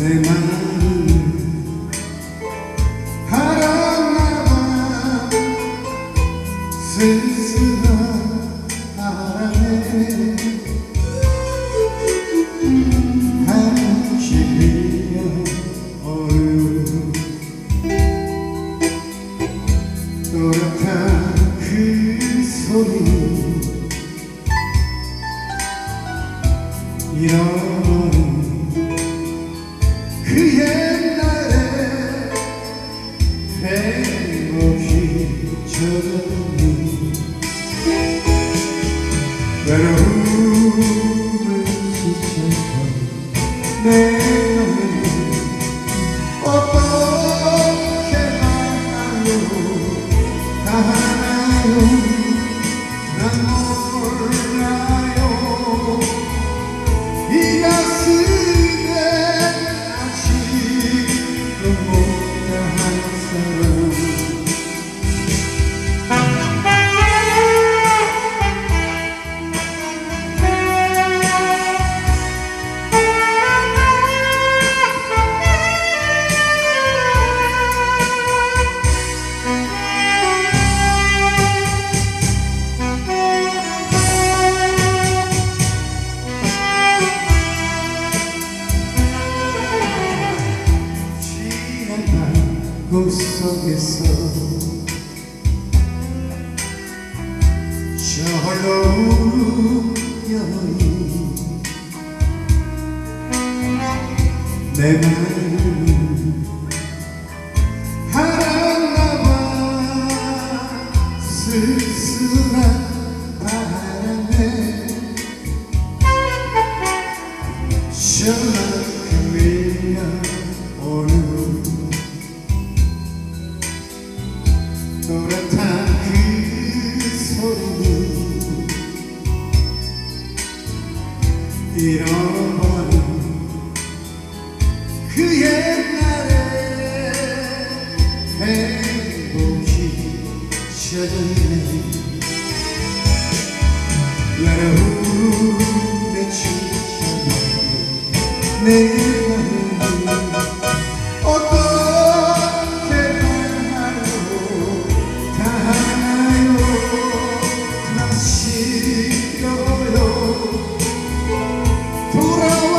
내 맘을 바람나와 쓸쓸한 바람에 한시리여 얼음 또렷한 그 소리 잃어버린 그 옛날에 행복이 젖어있는 외로움을 지쳤던 내 맘을 어떻게 하나요 다 하나요 난 몰라요 이 가슴에 아직도 못다한 사람 꿈속에서 저 홀로 여인 내 맘을 하나봐 쓸쓸한 바람에 저만큼 밀려오는 또렷한 그 소리 잃어버린 그 옛날에 행복이 젖어있네 외로움에 지쳐버린 내 맘을 싫어요 돌아와